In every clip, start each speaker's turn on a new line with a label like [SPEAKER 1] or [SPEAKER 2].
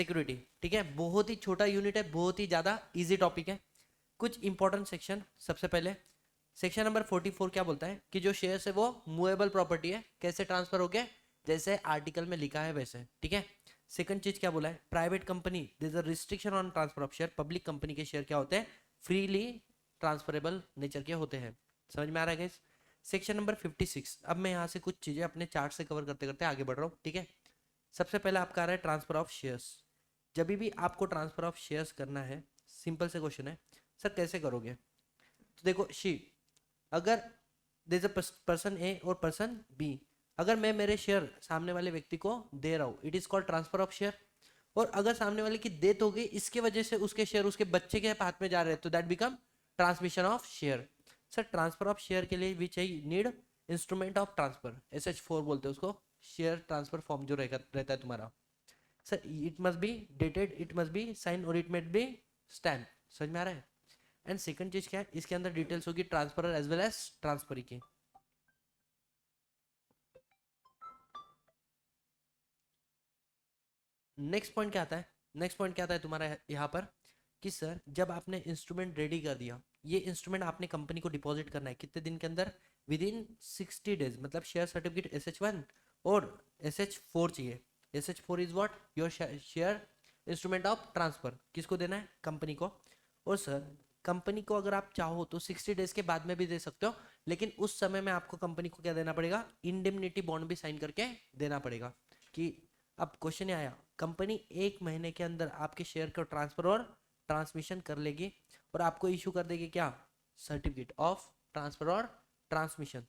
[SPEAKER 1] Security, ठीक है, बहुत ही छोटा यूनिट है, बहुत ही ज्यादा इजी टॉपिक है। कुछ इंपॉर्टेंट सेक्शन, सबसे पहले सेक्शन नंबर 44 क्या बोलता है कि जो शेयर्स है वो मूवेबल प्रॉपर्टी है, कैसे ट्रांसफर हो गया, जैसे आर्टिकल में लिखा है वैसे, ठीक है। सेकंड चीज क्या बोला है, private company there is a restriction on transfer of share, public company के शेयर क्या होते हैं, फ्रीली ट्रांसफरेबल नेचर के होते हैं। समझ में आ रहा है गाइस। सेक्शन नंबर 56, अब मैं यहाँ से कुछ चीजें अपने चार्ट से कवर करते करते आगे बढ़ रहा हूँ, ठीक है। सबसे पहले आपका आ रहा है ट्रांसफर ऑफ शेयर्स। जब भी आपको ट्रांसफर ऑफ शेयर्स करना है, सिंपल से क्वेश्चन है, सर कैसे करोगे। तो देखो शी, अगर देयर इज अ पर्सन ए और पर्सन बी, अगर मैं मेरे शेयर सामने वाले व्यक्ति को दे रहा हूँ, it is called transfer of share. और अगर सामने वाले की डेथ हो गई, इसके वजह से उसके शेयर उसके बच्चे के हाथ में जा रहे हैं, तो that become transmission of share. Sir transfer of share के लिए which I need instrument of transfer, SH4 बोलते हैं उसको, शेयर ट्रांसफर फॉर्म जो रहता है तुम्हारा। Sir it must be dated, it must be sign और इट मस्ट बी स्टैम्प। समझ में आ रहा है। एंड सेकंड चीज क्या है, इसके अंदर डिटेल्स होगी transfer as well as transferee की। नेक्स्ट पॉइंट क्या आता है, नेक्स्ट पॉइंट क्या आता है तुम्हारा यहाँ पर कि सर जब आपने इंस्ट्रूमेंट रेडी कर दिया, ये इंस्ट्रूमेंट आपने कंपनी को डिपॉजिट करना है कितने दिन के अंदर, विद इन 60 डेज, मतलब शेयर सर्टिफिकेट SH1 और SH4 चाहिए। SH4 is what, your share instrument of transfer, किसको देना है, कंपनी को। और सर कंपनी को अगर आप चाहो तो 60 डेज के बाद में भी दे सकते हो, लेकिन उस समय में आपको कंपनी को क्या देना पड़ेगा, इंडेमनिटी बॉन्ड भी साइन करके देना पड़ेगा। कि अब क्वेश्चन आया, कंपनी 1 महीने के अंदर आपके शेयर को ट्रांसफर और ट्रांसमिशन कर लेगी और आपको इशू कर देगी क्या, सर्टिफिकेट ऑफ ट्रांसफर और ट्रांसमिशन।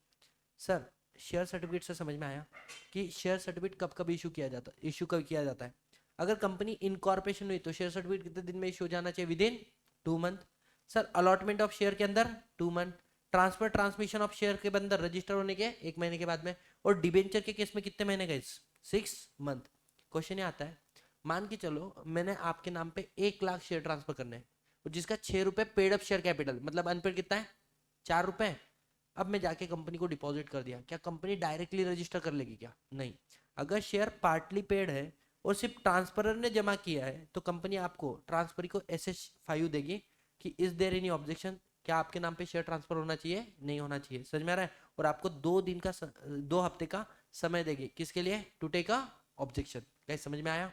[SPEAKER 1] सर शेयर सर्टिफिकेट से समझ में आया कि शेयर सर्टिफिकेट कब कब इशू किया जाता है, इशू कब किया जाता है। अगर कंपनी इनकॉर्पोरेशन हुई तो शेयर सर्टिफिकेट कितने दिन में इशू हो जाना चाहिए, with in 2 month. Sir allotment of share के अंदर 2 month, transfer transmission of share के अंदर रजिस्टर होने के 1 महीने के बाद में, और डिबेंचर के केस में कितने महीने गए, 6 मंथ। क्वेश्चन ये आता है, मान के चलो मैंने आपके नाम पे 1 लाख शेयर ट्रांसफर करने हैं, और जिसका 6 रुपए पेड अप शेयर कैपिटल, मतलब अनपेड कितना है, 4 रुपए। अब मैं जाके कंपनी को डिपॉजिट कर दिया, क्या कंपनी डायरेक्टली रजिस्टर कर लेगी क्या, नहीं। अगर शेयर पार्टली पेड है और सिर्फ ट्रांसफरर ने जमा किया है, तो कंपनी आपको ट्रांसफर को SH5 देगी कि इज देयर एनी ऑब्जेक्शन, क्या आपके नाम पे शेयर ट्रांसफर होना चाहिए, नहीं होना चाहिए। समझ में आ रहा है। और आपको 2 दिन का 2 हफ्ते का समय देगी, किसके लिए, टू टेक अ ऑब्जेक्शन। क्या समझ में आया।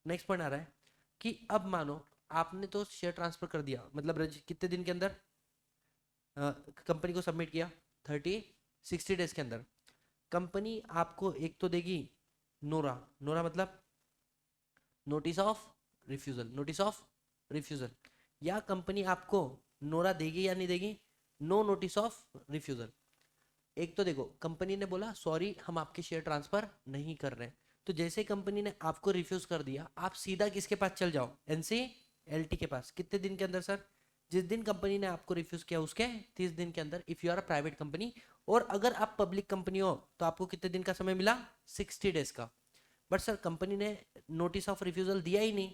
[SPEAKER 1] नेक्स्ट पॉइंट आ रहा है कि अब मानो आपने तो शेयर ट्रांसफर कर दिया, मतलब कितने दिन के अंदर कंपनी को सबमिट किया, 60 डेज के अंदर। कंपनी आपको एक तो देगी नोरा, नोरा मतलब notice of refusal, notice of refusal, या कंपनी आपको नोरा देगी या नहीं देगी, नो नोटिस ऑफ रिफ्यूजल। एक तो देखो कंपनी ने बोला सॉरी हम आपके शेयर ट्रांसफर नहीं कर रहे हैं, तो जैसे कंपनी ने आपको रिफ्यूज कर दिया, आप सीधा किसके पास चल जाओ, NCLT के पास। कितने दिन के अंदर सर, जिस दिन कंपनी ने आपको रिफ्यूज किया उसके 30 दिन के अंदर, if you are a private company. और अगर आप पब्लिक कंपनी हो तो आपको कितने दिन का समय मिला, 60 डेज का। बट सर कंपनी ने नोटिस ऑफ रिफ्यूजल दिया ही नहीं,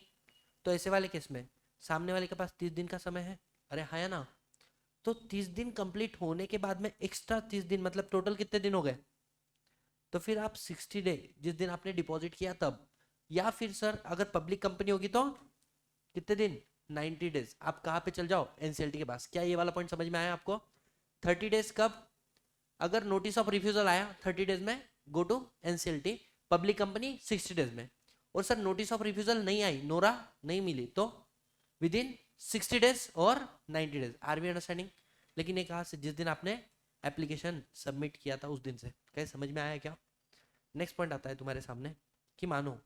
[SPEAKER 1] तो ऐसे वाले केस में सामने वाले के पास 30 दिन का समय है, अरे हाँ या ना। तो 30 दिन कंप्लीट होने के बाद में एक्स्ट्रा 30 दिन, मतलब टोटल कितने दिन हो गए, तो फिर आप 60 डे जिस दिन आपने डिपॉजिट किया तब, या फिर सर अगर पब्लिक कंपनी होगी तो कितने दिन, 90 डेज। आप कहाँ पे चल जाओ, NCLT के पास। क्या ये वाला पॉइंट समझ में आया आपको। 30 डेज कब, अगर नोटिस ऑफ रिफ्यूजल आया 30 डेज में, go to NCLT, public company 60 days में। और सर नोटिस ऑफ रिफ्यूजल नहीं आई, नोरा नहीं मिली, तो विद इन 60 डेज और 90 डेज। Are we understanding. लेकिन ये कहा से जिस दिन आपने एप्लीकेशन सबमिट किया था उस दिन से, क्या समझ में आया क्या। नेक्स्ट पॉइंट आता है तुम्हारे सामने कि मानो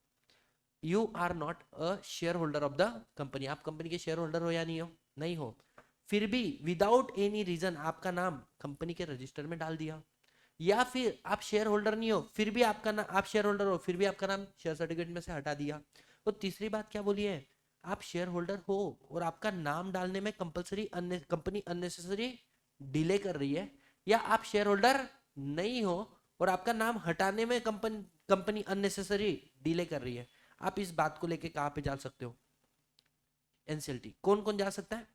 [SPEAKER 1] you are not a shareholder of the company, आप कंपनी के शेयर होल्डर हो या नहीं हो, नहीं हो, फिर भी विदाउट एनी रीजन आपका नाम कंपनी के रजिस्टर में डाल दिया, या फिर आप शेयर होल्डर नहीं हो फिर भी आपका नाम, आप शेयर होल्डर हो फिर भी आपका नाम शेयर सर्टिफिकेट में से हटा दिया। और तीसरी बात क्या बोली है, आप शेयर होल्डर हो और आपका नाम डालने में कंपलसरी कंपनी अननेसेसरी डिले कर रही है, या आप शेयर होल्डर नहीं हो और आपका नाम हटाने में कंपनी अननेसेसरी डिले कर रही है। आप इस बात को लेके कहाँ पे जा सकते हो, NCLT। कौन कौन जा सकता है,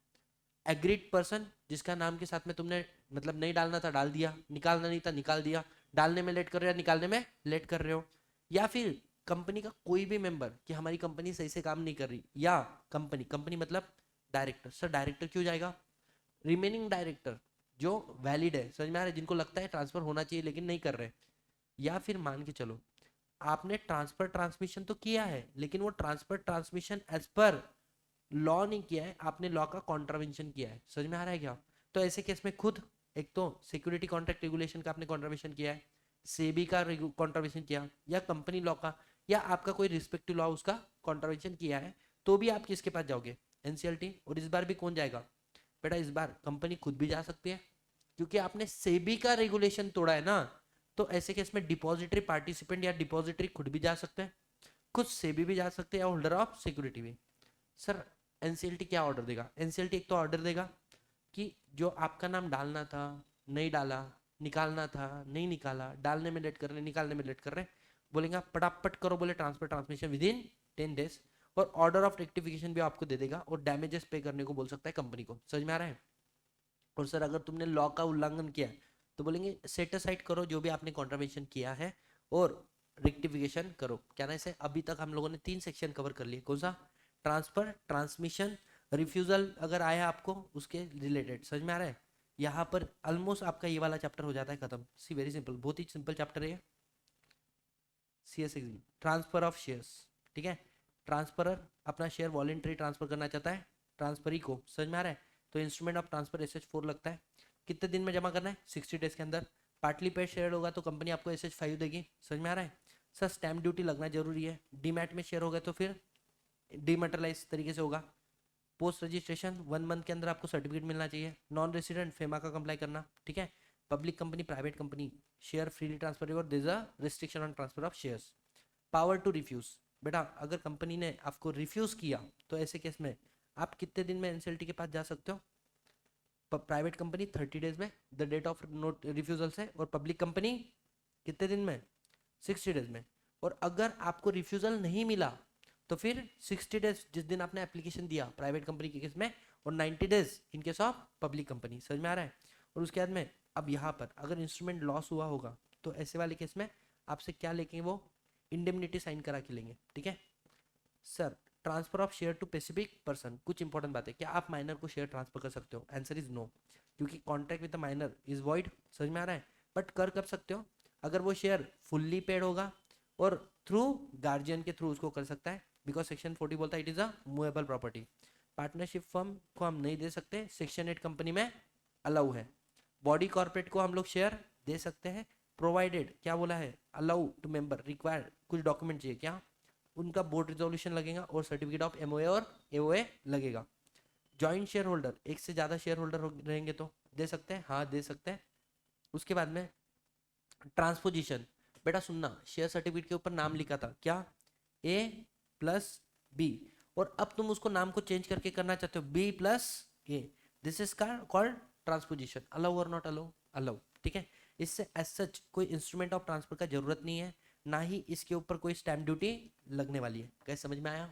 [SPEAKER 1] एग्रीड पर्सन, जिसका नाम के साथ में तुमने मतलब नहीं डालना था डाल दिया, निकालना नहीं था निकाल दिया, डालने में लेट कर रहे हो या निकालने में लेट कर रहे हो, या फिर कंपनी का कोई भी मेंबर कि हमारी कंपनी सही से काम नहीं कर रही, या कंपनी कंपनी मतलब डायरेक्टर, सर डायरेक्टर क्यों जाएगा, रिमेनिंग डायरेक्टर जो वैलिड है, समझ में आ रहा है, जिनको लगता है ट्रांसफर होना चाहिए लेकिन नहीं कर रहे, या फिर मान के चलो आपने ट्रांसफर ट्रांसमिशन तो किया है लेकिन वो transfer transmission as per law नहीं किया है, आपने लॉ का कॉन्ट्रावेंशन किया है, समझ में आ रहा है क्या। तो ऐसे केस में खुद एक तो सिक्योरिटी कॉन्ट्रैक्ट रेगुलेशन का आपने कॉन्ट्रावेंशन किया है, सेबी का कॉन्ट्रावेंशन किया, या कंपनी लॉ का, या आपका कोई रिस्पेक्टिव लॉ उसका कॉन्ट्रावेंशन किया है, तो भी आप किसके पास जाओगे, एनसीएलटी। और इस बार भी कौन जाएगा बेटा, इस बार कंपनी खुद भी जा सकती है, क्योंकि आपने सेबी का रेगुलेशन तोड़ा है ना। तो ऐसे केस में डिपॉजिटरी पार्टिसिपेंट या डिपॉजिटरी खुद भी जा सकते हैं, खुद सेबी भी जा सकते हैं, होल्डर ऑफ सिक्योरिटी भी। सर एनसीएलटी क्या ऑर्डर देगा, एनसीएलटी एक तो ऑर्डर देगा कि जो आपका नाम डालना था नहीं डाला, निकालना था नहीं निकाला, डालने में लेट कर रहे निकालने में लेट कर रहे, बोलेंगे आप पटापट करो, बोले transfer transmission with in 10 days, और ऑर्डर ऑफ रेक्टिफिकेशन भी आपको दे देगा, और डैमेजेस पे करने को बोल सकता है कंपनी को, समझ में आ रहा है। और सर अगर तुमने लॉ का उल्लंघन किया है तो बोलेंगे सेट असाइड करो जो भी आपने कॉन्ट्रावेंशन किया है और रेक्टिफिकेशन करो। क्या ना, इसे अभी तक हम लोगों ने 3 सेक्शन कवर कर लिए, कौन सा, ट्रांसफर ट्रांसमिशन, रिफ्यूजल अगर आया आपको उसके रिलेटेड, समझ में आ रहा है। यहाँ पर ऑलमोस्ट आपका ये वाला चैप्टर हो जाता है खत्म। सी वेरी सिंपल, बहुत ही सिंपल चैप्टर है सी एस एग्जी, ट्रांसफर ऑफ शेयर्स, ठीक है। ट्रांसफरर अपना शेयर वॉलेंटरी ट्रांसफर करना चाहता है ट्रांसफरी को, समझ में आ रहा है। तो इंस्ट्रूमेंट ऑफ ट्रांसफर SH4 लगता है, कितने दिन में जमा करना है, 60 days के अंदर। पार्टली पेड शेयर होगा तो कंपनी आपको SH5 देगी, समझ में आ रहा है। सर स्टैम्प ड्यूटी लगना जरूरी है, डीमैट में शेयर हो गए तो फिर डीमेटलाइज तरीके से होगा। पोस्ट रजिस्ट्रेशन 1 month के अंदर आपको सर्टिफिकेट मिलना चाहिए। नॉन रेसिडेंट फेमा का कंप्लाई करना, ठीक है। Public company private company share freely transfer और there is a restriction on transfer of shares. Power to refuse, बेटा अगर कंपनी ने आपको रिफ्यूज किया तो ऐसे केस में आप कितने दिन में एनसीएलटी के पास जा सकते हो। प्राइवेट कंपनी 30 days में the date of note refusal से, और पब्लिक कंपनी कितने दिन में, 60 days में। और अगर आपको रिफ्यूजल नहीं मिला तो फिर 60 days जिस दिन आपने एप्लीकेशन दिया प्राइवेट कंपनी के केस में, और 90 days in case of public company, समझ में आ रहा है। और उसके बाद में अब यहाँ पर अगर इंस्ट्रूमेंट लॉस हुआ होगा तो ऐसे वाले केस में आपसे क्या लेंगे, वो इंडेमनिटी साइन करा के लेंगे, ठीक है। Sir transfer of share to specific person, कुछ इंपॉर्टेंट बात है, क्या आप माइनर को शेयर ट्रांसफर कर सकते हो, आंसर इज नो, क्योंकि contract with the minor is void, समझ में आ रहा है। बट कर कब सकते हो, अगर वो शेयर फुल्ली पेड होगा और थ्रू गार्जियन के थ्रू उसको कर सकता है, बिकॉज सेक्शन 40 बोलता है it is a movable property. Partnership firm को हम नहीं दे सकते, सेक्शन 8 कंपनी में अलाउ है। बॉडी कॉर्पोरेट को हम लोग शेयर दे सकते हैं, प्रोवाइडेड क्या बोला है, अलाउ टू मेंबर रिक्वायर्ड, कुछ डॉक्यूमेंट चाहिए क्या, उनका बोर्ड रिजोल्यूशन लगेगा और सर्टिफिकेट ऑफ एमओए और एओए लगेगा। जॉइंट शेयर होल्डर, एक से ज्यादा शेयर होल्डर रहेंगे तो दे सकते हैं, हाँ दे सकते हैं। उसके बाद में ट्रांसपोजिशन, बेटा सुनना, शेयर सर्टिफिकेट के ऊपर नाम लिखा था क्या, A+B, और अब तुम उसको नाम को चेंज करके करना चाहते हो B+A, this is called transposition. Allow और नॉट अलाउ, अलाउ, ठीक है। इससे एज सच कोई इंस्ट्रूमेंट ऑफ ट्रांसफर का जरूरत नहीं है, ना ही इसके ऊपर कोई स्टैम्प ड्यूटी लगने वाली है। कैसे समझ में आया।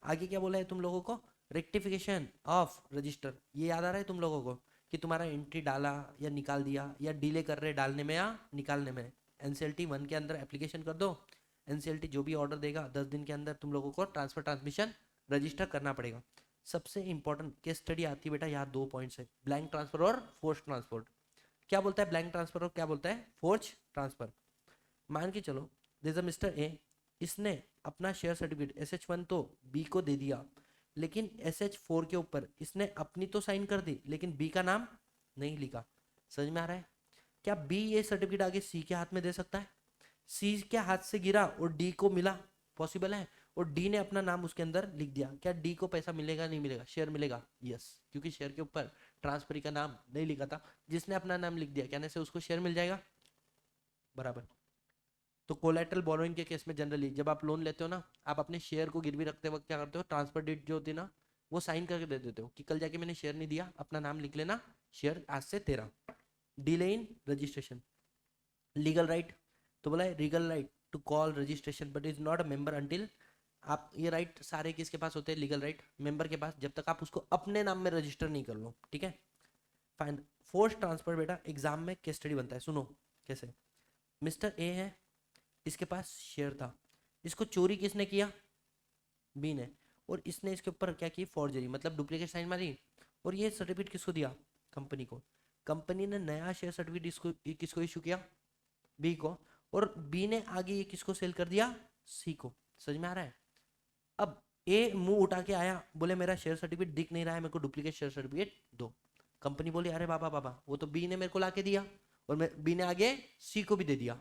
[SPEAKER 1] आगे क्या बोला है तुम लोगों को, रेक्टिफिकेशन ऑफ रजिस्टर, ये याद आ रहा है तुम लोगों को कि तुम्हारा एंट्री डाला या निकाल दिया या डिले कर रहे डालने में या निकालने में, एनसीएलटी 1 के अंदर एप्लीकेशन कर दो। एनसीएलटी जो भी ऑर्डर देगा 10 दिन के अंदर तुम लोगों को ट्रांसफर ट्रांसमिशन रजिस्टर करना पड़ेगा। सबसे इंपॉर्टेंट केस स्टडी आती है बेटा, यहाँ 2 पॉइंट्स है, ब्लैंक ट्रांसफर और फोर्स ट्रांसफर। क्या बोलता है ब्लैंक ट्रांसफर और क्या बोलता है फोर्ज ट्रांसफर। मान के चलो दिस मिस्टर ए, इसने अपना शेयर सर्टिफिकेट SH1 तो बी को दे दिया, लेकिन SH4 के ऊपर इसने अपनी तो साइन कर दी लेकिन बी का नाम नहीं लिखा, समझ में आ रहा है। क्या बी ये सर्टिफिकेट आगे सी के हाथ में दे सकता है, सी के हाथ से गिरा और डी को मिला, पॉसिबल है। और डी ने अपना नाम उसके अंदर लिख दिया, क्या डी को पैसा मिलेगा नहीं मिलेगा, शेयर मिलेगा, यस, क्योंकि शेयर के ऊपर ट्रांसफरी का नाम नहीं लिखा था, जिसने अपना नाम लिख दिया कहने से उसको शेयर मिल जाएगा, बराबर। तो कोलेटरल बोरोइंग के केस में जनरली जब आप लोन लेते हो ना, आप अपने शेयर को गिरवी रखते वक्त क्या करते हो, ट्रांसफर डेट जो होती है ना वो साइन करके दे देते हो कि कल जाके मैंने शेयर नहीं दिया, अपना नाम लिख लेना, शेयर आज से तेरा। Delay in registration, legal right, तो बोला है legal right to call registration but is not a member until, आप ये राइट सारे किसके पास होते हैं, लीगल राइट मेंबर के पास, जब तक आप उसको अपने नाम में रजिस्टर नहीं कर लो, ठीक है। फाइन। फोर्स ट्रांसफर बेटा एग्जाम में केस स्टडी बनता है, सुनो कैसे। मिस्टर ए है, इसके पास शेयर था, इसको चोरी किसने किया? बी ने। और इसने इसके ऊपर क्या की? फॉर्जरी, मतलब डुप्लीकेट साइन मारी। और ये सर्टिफिकेट किसको दिया? कंपनी को। कंपनी ने नया शेयर सर्टिफिकेट इसको किसको इशू किया? बी को। और बी ने आगे ये किसको सेल कर दिया? सी को। समझ में आ रहा है? अब ए मुंह उठा के आया, बोले मेरा शेयर सर्टिफिकेट दिख नहीं रहा है, मेरे को डुप्लीकेट शेयर सर्टिफिकेट दो। कंपनी बोली अरे बाबा बाबा, वो तो बी ने मेरे को लाके दिया, और बी ने आगे सी को भी दे दिया।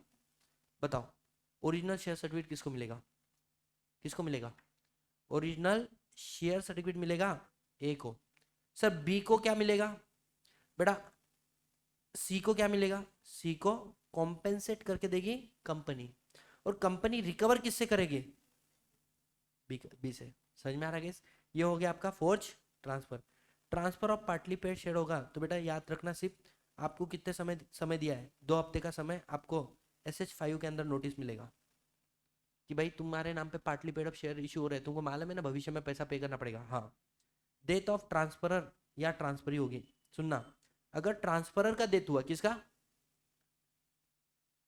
[SPEAKER 1] बताओ ओरिजिनल शेयर सर्टिफिकेट किसको मिलेगा? किसको मिलेगा? ओरिजिनल शेयर सर्टिफिकेट मिलेगा ए को। सर बी को क्या मिलेगा? बेटा सी को क्या मिलेगा? सी को कॉम्पेंसेट करके देगी कंपनी, और कंपनी रिकवर किससे करेगी? बी से। समझ में आ रहा है? ये हो गया आपका forge transfer. Transfer of partly paid share होगा तो बेटा याद रखना, सिर्फ आपको कितने समय दिया है? 2 हफ्ते का समय। आपको SH5 के अंदर नोटिस मिलेगा कि भाई तुम्हारे नाम पे partly paid of share issue हो रहे हैं, तुमको मालूम है ना भविष्य में पैसा पे करना पड़ेगा। हाँ, डेथ ऑफ ट्रांसफरर या ट्रांसफरी होगी। सुनना, अगर ट्रांसफरर का डेथ हुआ, किसका?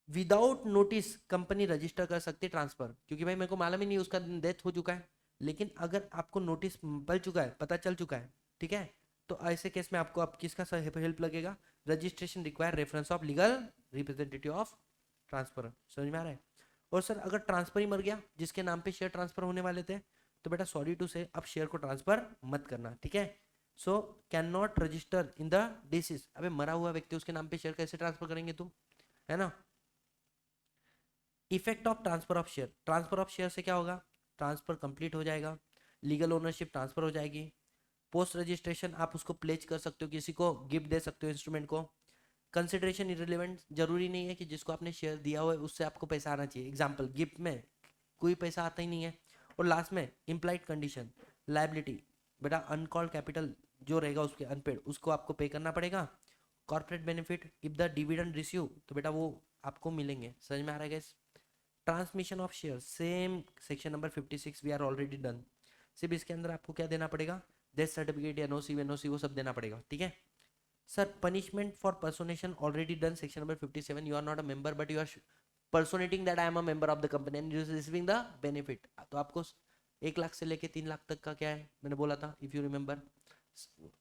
[SPEAKER 1] विदाउट नोटिस कंपनी रजिस्टर कर सकती ट्रांसफर, क्योंकि भाई मेरे को मालूम ही नहीं उसका डेथ हो चुका है। लेकिन अगर आपको नोटिस पल चुका है, पता चल चुका है, ठीक है, तो ऐसे केस में आपको अब किसका हेल्प लगेगा? Registration require reference of legal representative of transfer. समझ में आ रहा है? और सर अगर ट्रांसफर ही मर गया जिसके नाम पे शेयर ट्रांसफर होने वाले थे, तो बेटा सॉरी टू से अब शेयर को ट्रांसफर मत करना, ठीक है? So can not register in the disease. अबे मरा हुआ व्यक्ति, उसके नाम पे शेयर कैसे ट्रांसफर करेंगे तुम, है ना? Effect of transfer of share. Transfer of share से क्या होगा? ट्रांसफर कंप्लीट हो जाएगा, लीगल ओनरशिप ट्रांसफर हो जाएगी। पोस्ट रजिस्ट्रेशन आप उसको प्लेज कर सकते हो, किसी को गिफ्ट दे सकते हो इंस्ट्रूमेंट को। कंसिडरेशन इररिलेवेंट, जरूरी नहीं है कि जिसको आपने शेयर दिया हुआ है उससे आपको पैसा आना चाहिए। एग्जाम्पल, गिफ्ट में कोई पैसा आता ही नहीं है। और लास्ट में इम्प्लाइड कंडीशन लाइबिलिटी, बेटा अनकॉल्ड कैपिटल जो रहेगा उसके अनपेड, उसको आपको पे करना पड़ेगा। Corporate benefit if the dividend receive, तो बेटा वो आपको मिलेंगे। समझ में आ रहा है guys? Transmission of share, same section number 56 we are already done. सिर्फ इसके अंदर आपको क्या देना पड़ेगा? डेथ सर्टिफिकेट, एनओसी वेनओसी वो सब देना पड़ेगा, ठीक है? Sir punishment for personation already done, section number 57। You are not a member but you are personating that I am a member of the company and receiving the benefit. तो आपको 1 लाख से लेके 3 लाख तक का क्या है, मैंने बोला था इफ यू रिमेंबर,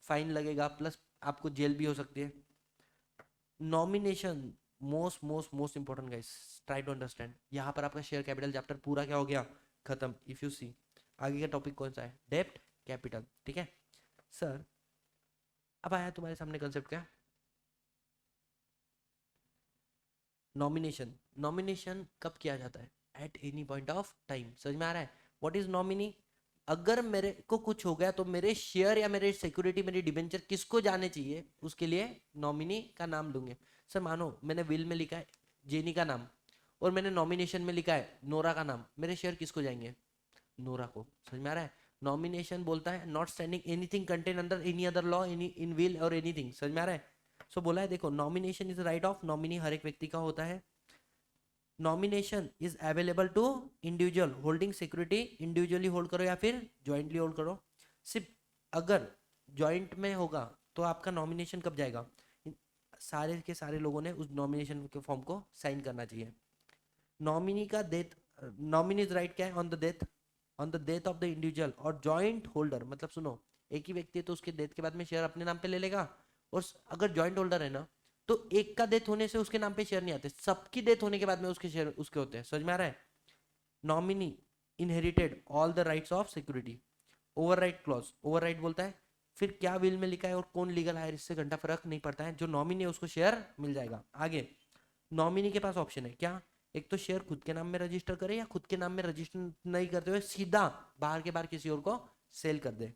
[SPEAKER 1] फाइन लगेगा, प्लस आपको जेल भी हो सकती है। Nomination, most most most important guys, try to understand. यहाँ पर आपका शेयर कैपिटल चैप्टर पूरा क्या हो गया? खत्म। इफ यू सी आगे का टॉपिक कौन सा है? डेप्ट कैपिटल, ठीक है सर। अब आया तुम्हारे सामने कंसेप्ट क्या? नॉमिनेशन। नॉमिनेशन कब किया जाता है? At any point of time. समझ में आ रहा है? What is nominee? अगर मेरे को कुछ हो गया तो मेरे शेयर या मेरे सिक्योरिटी, मेरी डिबेंचर किसको जाने चाहिए, उसके लिए नॉमिनी का नाम दूंगे। सर मानो मैंने विल में लिखा है जेनी का नाम, और मैंने नॉमिनेशन में लिखा है नोरा का नाम, मेरे शेयर किसको जाएंगे? नोरा को। समझ में आ रहा है? नॉमिनेशन बोलता है not standing anything contain under any other law in will और एनीथिंग। समझ में आ रहा है? सो बोला है देखो, nomination is right of nominee, हर एक व्यक्ति का होता है। Nomination is available to individual holding security, individually hold करो या फिर ज्वाइंटली होल्ड करो। सिर्फ अगर ज्वाइंट में होगा तो आपका नॉमिनेशन कब जाएगा? सारे के सारे लोगों ने उस नॉमिनेशन के फॉर्म को साइन करना चाहिए। नॉमिनी का डेथ, नॉमिनीज राइट क्या है? On the death, on the death of the individual और जॉइंट होल्डर। मतलब सुनो, एक ही व्यक्ति है तो उसके डेथ के बाद में शेयर अपने नाम पे ले लेगा, और अगर जॉइंट होल्डर है ना, तो एक का डेथ होने से उसके नाम पे शेयर नहीं आते, सबकी डेथ होने के बाद में उसके शेयर उसके होते हैं। समझ में आ रहा है? Nominee inherited all the rights of security. Overwrite clause, overwrite बोलता है फिर क्या विल में लिखा है और कौन लीगल हायर, इससे घंटा फर्क नहीं पड़ता है, जो नॉमिनी है उसको शेयर मिल जाएगा। आगे नॉमिनी के पास ऑप्शन है क्या? एक तो शेयर खुद के नाम में रजिस्टर करे, या खुद के नाम में रजिस्टर नहीं करते हुए सीधा बाहर के बाहर किसी और को सेल कर दे।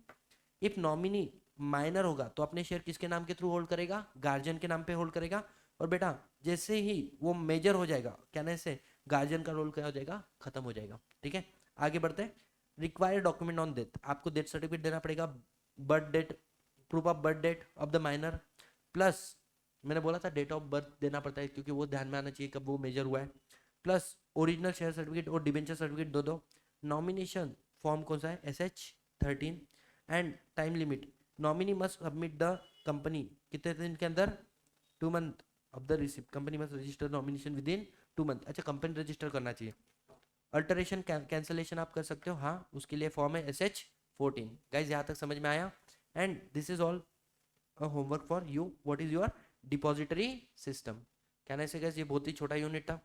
[SPEAKER 1] इफ नॉमिनी माइनर होगा तो अपने शेयर किसके नाम के थ्रू होल्ड करेगा? गार्जियन के नाम पे होल्ड करेगा। और बेटा जैसे ही वो मेजर हो जाएगा, कहने से गार्जियन का रोल क्या हो जाएगा? खत्म हो जाएगा, ठीक है? आगे बढ़ते हैं। रिक्वायर्ड डॉक्यूमेंट ऑन डेथ, आपको डेथ सर्टिफिकेट देना पड़ेगा, birth date, proof of birth date of the minor, plus मैंने बोला था डेट ऑफ बर्थ देना पड़ता है क्योंकि वो ध्यान में आना चाहिए कब वो मेजर हुआ है, प्लस ओरिजिनल शेयर सर्टिफिकेट और डिबेंचर सर्टिफिकेट दो। नॉमिनेशन फॉर्म कौन सा है? SH13। And time limit, nominee must submit the company कितने दिन के अंदर? 2 month of the receipt, company must register nomination with in 2 month. अच्छा, कंपनी रजिस्टर करना चाहिए, अल्टरेशन कैंसलेशन आप कर सकते हो, हाँ उसके लिए फॉर्म है SH14। गाइज यहाँ तक समझ में आया? And this is all a homework for you. What is your depository system? कहने से गाइज ये बहुत ही छोटा यूनिट था।